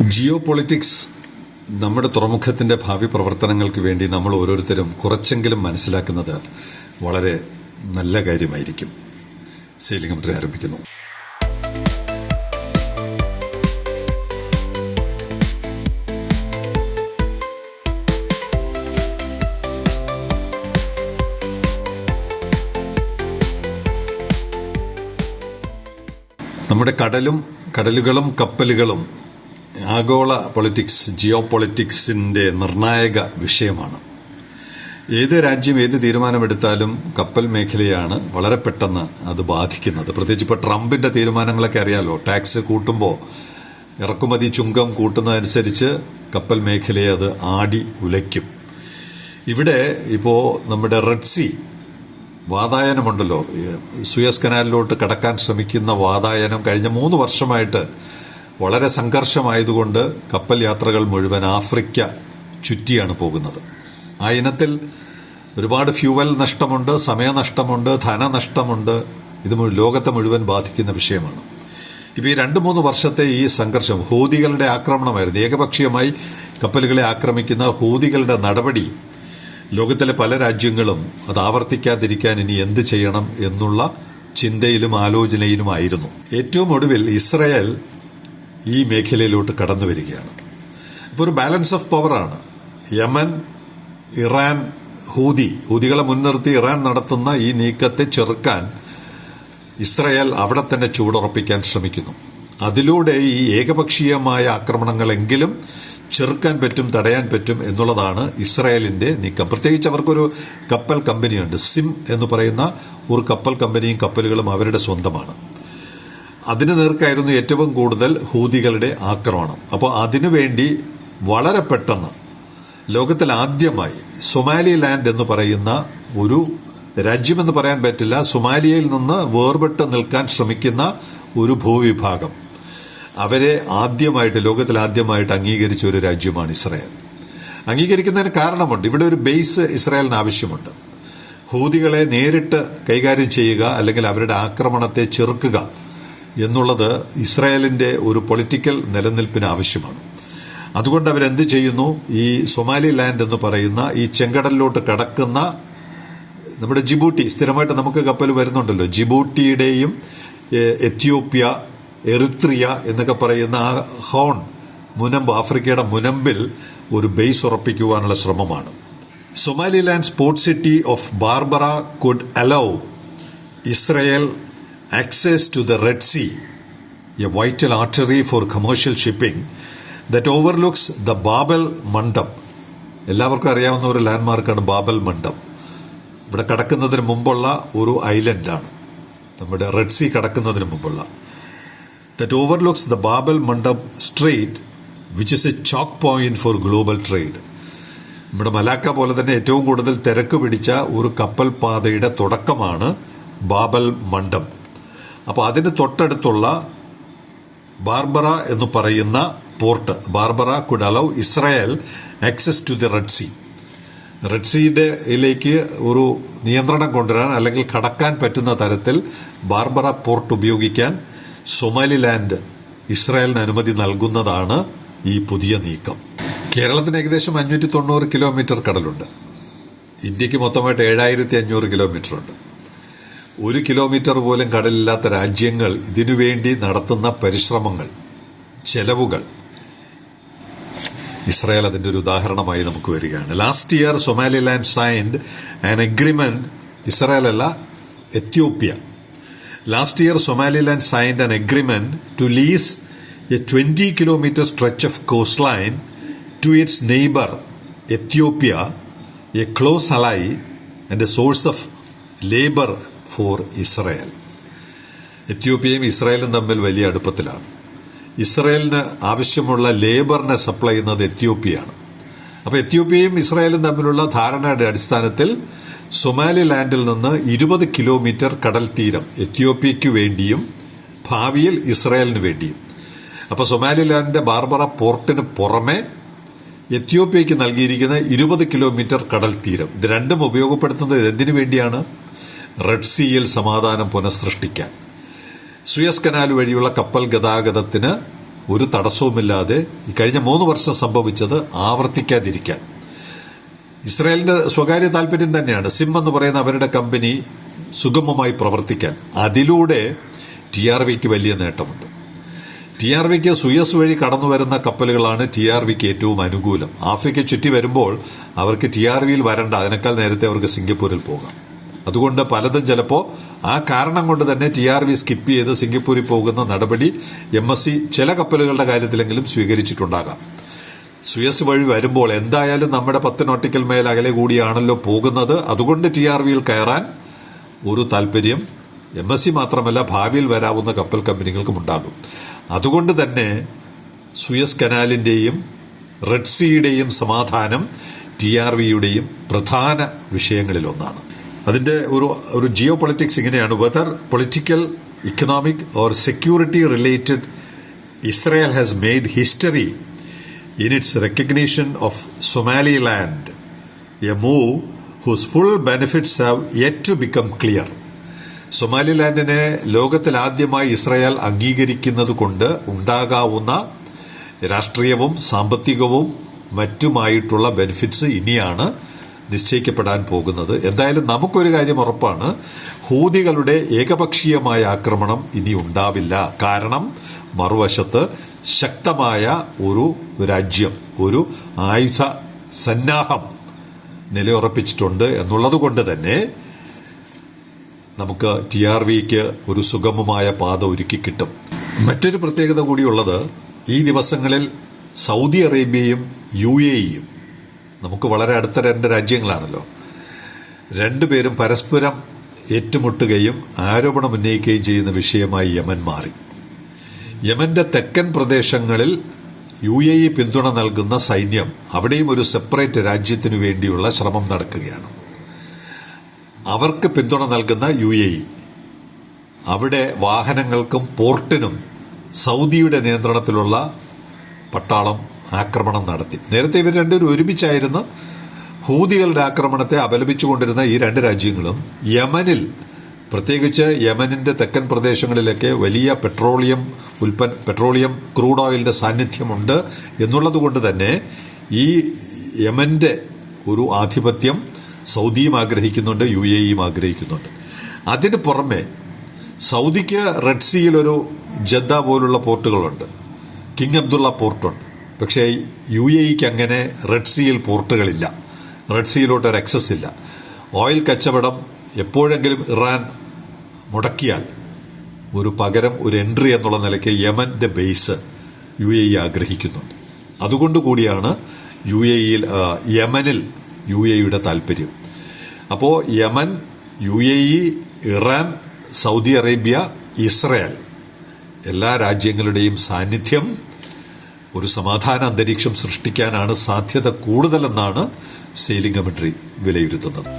Jio politics നമ്മുടെ തുറമുഖത്തിന്റെ ഭാവി പ്രവർത്തനങ്ങൾക്ക് വേണ്ടി നമ്മൾ ഓരോരുത്തരും കുറച്ചെങ്കിലും മനസ്സിലാക്കുന്നത് വളരെ നല്ല കാര്യമായിരിക്കും. സെയിലിംഗ് കമന്ററി ആരംഭിക്കുന്നു. നമ്മുടെ കടലുകളും കപ്പലുകളും ആഗോള പൊളിറ്റിക്സ്, ജിയോ പൊളിറ്റിക്സിന്റെ നിർണായക വിഷയമാണ്. ഏത് രാജ്യം ഏത് തീരുമാനമെടുത്താലും കപ്പൽ മേഖലയാണ് വളരെ പെട്ടെന്ന് അത് ബാധിക്കുന്നത്. പ്രത്യേകിച്ച് ഇപ്പോൾ ട്രംപിന്റെ തീരുമാനങ്ങളൊക്കെ അറിയാലോ. ടാക്സ് കൂട്ടുമ്പോൾ ഇറക്കുമതി ചുങ്കം കൂട്ടുന്നതനുസരിച്ച് കപ്പൽ മേഖലയെ അത് ആടി ഉലയ്ക്കും. ഇവിടെ ഇപ്പോ നമ്മുടെ റെഡ് സീ വാതായനമുണ്ടല്ലോ, സുയസ് കനാലിലോട്ട് കടക്കാൻ ശ്രമിക്കുന്ന വാതായനം കഴിഞ്ഞ 3 വർഷമായിട്ട് വളരെ സംഘർഷമായതുകൊണ്ട് കപ്പൽ യാത്രകൾ മുഴുവൻ ആഫ്രിക്ക ചുറ്റിയാണ് പോകുന്നത്. ആ ഇനത്തിൽ ഒരുപാട് ഫ്യൂവൽ നഷ്ടമുണ്ട്, സമയനഷ്ടമുണ്ട്, ധനനഷ്ടമുണ്ട്. ഇത് ലോകത്തെ മുഴുവൻ ബാധിക്കുന്ന വിഷയമാണ്. ഇപ്പൊ ഈ 2-3 വർഷത്തെ ഈ സംഘർഷം ഹൂതികളുടെ ആക്രമണമായിരുന്നു. ഏകപക്ഷീയമായി കപ്പലുകളെ ആക്രമിക്കുന്ന ഹൂതികളുടെ നടപടി ലോകത്തിലെ പല രാജ്യങ്ങളും അത് ആവർത്തിക്കാതിരിക്കാൻ ഇനി എന്ത് ചെയ്യണം എന്നുള്ള ചിന്തയിലും ആലോചനയിലുമായിരുന്നു. ഏറ്റവും ഒടുവിൽ ഇസ്രയേൽ ഈ മേഖലയിലോട്ട് കടന്നു വരികയാണ്. ഇപ്പോൾ ഒരു ബാലൻസ് ഓഫ് പവറാണ്. യമൻ, ഇറാൻ, ഹൂതികളെ മുൻനിർത്തി ഇറാൻ നടത്തുന്ന ഈ നീക്കത്തെ ചെറുക്കാൻ ഇസ്രയേൽ അവിടെ തന്നെ ചുവടുറപ്പിക്കാൻ ശ്രമിക്കുന്നു. അതിലൂടെ ഈ ഏകപക്ഷീയമായ ആക്രമണങ്ങളെങ്കിലും ചെറുക്കാൻ പറ്റും, തടയാൻ പറ്റും എന്നുള്ളതാണ് ഇസ്രായേലിന്റെ നീക്കം. പ്രത്യേകിച്ച് അവർക്കൊരു കപ്പൽ കമ്പനിയുണ്ട്. സിം എന്ന് പറയുന്ന ഒരു കപ്പൽ കമ്പനിയും കപ്പലുകളും അവരുടെ സ്വന്തമാണ്. അതിനു നേർക്കായിരുന്നു ഏറ്റവും കൂടുതൽ ഹൂതികളുടെ ആക്രമണം. അപ്പോൾ അതിനുവേണ്ടി വളരെ പെട്ടെന്ന് ലോകത്തിൽ ആദ്യമായി സൊമാലിലാൻഡ് എന്ന് പറയുന്ന ഒരു രാജ്യമെന്ന് പറയാൻ പറ്റില്ല, സൊമാലിയയിൽ നിന്ന് വേർപെട്ട് നിൽക്കാൻ ശ്രമിക്കുന്ന ഒരു ഭൂവിഭാഗം, അവരെ ലോകത്തിൽ ആദ്യമായിട്ട് അംഗീകരിച്ച ഒരു രാജ്യമാണ് ഇസ്രായേൽ. അംഗീകരിക്കുന്നതിന് കാരണമുണ്ട്. ഇവിടെ ഒരു ബേസ് ഇസ്രായേലിന് ആവശ്യമുണ്ട്. ഹൂതികളെ നേരിട്ട് കൈകാര്യം ചെയ്യുക അല്ലെങ്കിൽ അവരുടെ ആക്രമണത്തെ ചെറുക്കുക എന്നുള്ളത് ഇസ്രായേലിന്റെ ഒരു പൊളിറ്റിക്കൽ നിലനിൽപ്പിന് ആവശ്യമാണ്. അതുകൊണ്ട് അവരെന്ത് ചെയ്യുന്നു? ഈ സൊമാലിലാൻഡ് എന്ന് പറയുന്ന ഈ ചെങ്കടലിലോട്ട് കടക്കുന്ന നമ്മുടെ ജിബൂട്ടി, സ്ഥിരമായിട്ട് നമുക്ക് കപ്പൽ വരുന്നുണ്ടല്ലോ, ജിബൂട്ടിയുടെയും എത്യോപ്യ, എറിത്രിയ എന്നൊക്കെ പറയുന്ന ആ മുനമ്പ്, ആഫ്രിക്കയുടെ മുനമ്പിൽ ഒരു ബേസ് ഉറപ്പിക്കുവാനുള്ള ശ്രമമാണ്. Somaliland's port city of Berbera could allow Israel access to the Red Sea, a vital artery for commercial shipping that overlooks the Babel Mandab. എല്ലാവർക്കും അറിയാവുന്ന ഒരു ലാൻഡ്മാർക്കാണ് ബാബൽ മണ്ഡം. ഇവിടെ കടക്കുന്നതിന് മുമ്പുള്ള ഒരു ഐലൻഡാണ്, നമ്മുടെ റെഡ് സീ കടക്കുന്നതിന് മുമ്പുള്ള. that overlooks the Babel Mandab Strait, which is a choke point for global trade. നമ്മുടെ മലാക്ക പോലെ തന്നെ ഏറ്റവും കൂടുതൽ തിരക്ക് പിടിച്ച ഒരു കപ്പൽ പാതയുടെ തുടക്കമാണ് ബാബൽ മണ്ഡം. അപ്പോൾ അതിന് തൊട്ടടുത്തുള്ള ബാർബറ എന്ന് പറയുന്ന port, Berbera could allow Israel access to the Red Sea. റെഡ് സീയിലേക്ക് ഒരു നിയന്ത്രണം കൊണ്ടുവരാൻ അല്ലെങ്കിൽ കടക്കാൻ പറ്റുന്ന തരത്തിൽ ബാർബറ പോർട്ട് ഉപയോഗിക്കാൻ സൊമാലിലാൻഡ് ഇസ്രായേലിന് അനുമതി നൽകുന്നതാണ് ഈ പുതിയ നീക്കം. കേരളത്തിന് ഏകദേശം 590 കിലോമീറ്റർ കടലുണ്ട്. ഇന്ത്യക്ക് മൊത്തമായിട്ട് 7500 കിലോമീറ്റർ ഉണ്ട്. 1 കിലോമീറ്റർ പോലും കടലില്ലാത്ത രാജ്യങ്ങൾ ഇതിനുവേണ്ടി നടത്തുന്ന പരിശ്രമങ്ങൾ, ചെലവുകൾ, ഇസ്രായേൽ അതിന്റെ ഒരു ഉദാഹരണമായി നമുക്ക് വരികയാണ്. Last year Somaliland signed an agreement, Israel അല്ല, Ethiopia. Last year Somaliland signed an agreement to lease a 20 kilometre stretch of coastline to its neighbour Ethiopia, a close ally and a source of labour for Israel. എത്യോപ്യയും ഇസ്രായേലും തമ്മിൽ വലിയ അടുപ്പത്തിലാണ്. ഇസ്രായേലിന് ആവശ്യമുള്ള ലേബറിനെ supply ചെയ്യുന്നത് എത്യോപ്യയാണ്. അപ്പോൾ എത്യോപ്യയും ഇസ്രായേലും തമ്മിലുള്ള ധാരണയുടെ അടിസ്ഥാനത്തിൽ സൊമാലിലാൻഡിൽ നിന്ന് 20 കിലോമീറ്റർ കടൽ തീരം എത്യോപ്യയ്ക്ക് വേണ്ടിയും ഭാവിയിൽ ഇസ്രായേലിന് വേണ്ടിയും. അപ്പോൾ സൊമാലിലാൻഡിന്റെ ബാർബറ പോർട്ടിന് പുറമെ എത്യോപ്യയ്ക്ക് നൽകിയിരിക്കുന്ന 20 കിലോമീറ്റർ കടൽ തീരം, ഇത് രണ്ടും ഉപയോഗപ്പെടുത്തുന്നത് എന്തിനു വേണ്ടിയാണ്? റെഡ് സീയിൽ സമാധാനം പുനഃസൃഷ്ടിക്കാൻ. സുയസ് കനാൽ വഴിയുള്ള കപ്പൽ ഗതാഗതത്തിന് ഒരു തടസ്സവുമില്ലാതെ ഈ കഴിഞ്ഞ 3 വർഷം സംഭവിച്ചത് ആവർത്തിക്കാതിരിക്കാൻ. ഇസ്രായേലിന്റെ സ്വകാര്യ താല്പര്യം തന്നെയാണ് സിം എന്ന് പറയുന്ന അവരുടെ കമ്പനി സുഗമമായി പ്രവർത്തിക്കാൻ. അതിലൂടെ TRVക്ക് വലിയ നേട്ടമുണ്ട്. TRVക്ക് സുയസ് വഴി കടന്നുവരുന്ന കപ്പലുകളാണ് TRVക്ക് ഏറ്റവും അനുകൂലം. ആഫ്രിക്ക ചുറ്റി വരുമ്പോൾ അവർക്ക് TRVയിൽ വരണ്ട, അതിനേക്കാൾ നേരത്തെ അവർക്ക് സിംഗപ്പൂരിൽ പോകാം. അതുകൊണ്ട് പലതും ചിലപ്പോൾ ആ കാരണം കൊണ്ട് തന്നെ TRV സ്കിപ്പ് ചെയ്ത് സിംഗപ്പൂരിൽ പോകുന്ന നടപടി MSC ചില കപ്പലുകളുടെ കാര്യത്തിലെങ്കിലും സ്വീകരിച്ചിട്ടുണ്ടാകാം. സുയസ് വഴി വരുമ്പോൾ എന്തായാലും നമ്മുടെ 10 നോട്ടിക്കൽ മൈൽ അകലെ കൂടിയാണല്ലോ പോകുന്നത്. അതുകൊണ്ട് TRVയിൽ കയറാൻ ഒരു താല്പര്യം MSC മാത്രമല്ല ഭാവിയിൽ വരാവുന്ന കപ്പൽ കമ്പനികൾക്കും ഉണ്ടാകും. അതുകൊണ്ട് തന്നെ സുയസ് കനാലിന്റെയും റെഡ് സീയുടെയും സമാധാനം TRVയുടെയും പ്രധാന വിഷയങ്ങളിലൊന്നാണ്. അതിന്റെ ഒരു ജിയോ പൊളിറ്റിക്സ് ഇങ്ങനെയാണ്: whether political, economic or security related, Israel has made history in its recognition of Somaliland, a move whose full benefits have yet to become clear. സൊമാലിലാൻഡിനെ ലോകത്തിൽ ആദ്യമായി ഇസ്രായേൽ അംഗീകരിക്കുന്നത് കൊണ്ട് ഉണ്ടാകാവുന്ന രാഷ്ട്രീയവും സാമ്പത്തികവും മറ്റുമായിട്ടുള്ള ബെനിഫിറ്റ്സ് ഇനിയാണ് നിശ്ചയിക്കപ്പെടാൻ പോകുന്നത്. എന്തായാലും നമുക്കൊരു കാര്യം ഉറപ്പാണ്: ഹൂതികളുടെ ഏകപക്ഷീയമായ ആക്രമണം ഇനി ഉണ്ടാവില്ല. കാരണം മറുവശത്ത് ശക്തമായ ഒരു രാജ്യം, ഒരു ആയുധ സന്നാഹം നിലയുറപ്പിച്ചിട്ടുണ്ട് എന്നുള്ളതുകൊണ്ട് തന്നെ നമുക്ക് TRVക്ക് ഒരു സുഗമമായ പാത ഒരുക്കി കിട്ടും. മറ്റൊരു പ്രത്യേകത കൂടിയുള്ളത്, ഈ ദിവസങ്ങളിൽ സൗദി അറേബ്യയും UAEയും നമുക്ക് വളരെ അടുത്ത 2 രാജ്യങ്ങളാണല്ലോ. രണ്ടുപേരും പരസ്പരം ഏറ്റുമുട്ടുകയും ആരോപണം ഉന്നയിക്കുകയും ചെയ്യുന്ന വിഷയമായി യമൻ മാറി. യമന്റെ തെക്കൻ പ്രദേശങ്ങളിൽ UAE പിന്തുണ നൽകുന്ന സൈന്യം, അവിടെയും ഒരു സെപ്പറേറ്റ് രാജ്യത്തിനു വേണ്ടിയുള്ള ശ്രമം നടക്കുകയാണ്. അവർക്ക് പിന്തുണ നൽകുന്ന UAE അവിടെ വാഹനങ്ങൾക്കും പോർട്ടിനും സൗദിയുടെ നിയന്ത്രണത്തിലുള്ള പട്ടാളം ആക്രമണം നടത്തി. നേരത്തെ ഇവർ രണ്ടുപേരും ഒരുമിച്ചായിരുന്നു ഹൂതികളുടെ ആക്രമണത്തെ അപലപിച്ചുകൊണ്ടിരുന്ന ഈ 2 രാജ്യങ്ങളും യമനിൽ, പ്രത്യേകിച്ച് യമനിന്റെ തെക്കൻ പ്രദേശങ്ങളിലൊക്കെ വലിയ പെട്രോളിയം ക്രൂഡ് ഓയിലിന്റെ സാന്നിധ്യമുണ്ട് എന്നുള്ളതുകൊണ്ട് തന്നെ ഈ യമന്റെ ഒരു ആധിപത്യം സൗദിയും ആഗ്രഹിക്കുന്നുണ്ട്, UAEയും ആഗ്രഹിക്കുന്നുണ്ട്. അതിന് പുറമെ സൗദിക്ക് റെഡ് സീയിൽ ഒരു ജദ്ദ പോലുള്ള പോർട്ടുകളുണ്ട്, കിങ് അബ്ദുള്ള പോർട്ടുണ്ട്. പക്ഷേ UAEക്ക് അങ്ങനെ റെഡ് സീയിൽ പോർട്ടുകളില്ല, റെഡ് സീയിലോട്ട് ഒരു ആക്സസ് ഇല്ല. ഓയിൽ കച്ചവടം എപ്പോഴെങ്കിലും ഇറാൻ മുടക്കിയാൽ പകരം ഒരു എൻട്രി എന്നുള്ള നിലയ്ക്ക് യമന്റെ ബേസ് UAE ആഗ്രഹിക്കുന്നുണ്ട്. അതുകൊണ്ടുകൂടിയാണ് യമനിൽ UAEയുടെ താല്പര്യം. അപ്പോൾ Yemen, UAE, Iran, Saudi Arabia, Israel എല്ലാ രാജ്യങ്ങളുടെയും സാന്നിധ്യം ഒരു സമാധാന അന്തരീക്ഷം സൃഷ്ടിക്കാനാണ് സാധ്യത കൂടുതലെന്നാണ് സെയിലിംഗ് കമന്ററി വിലയിരുത്തുന്നത്.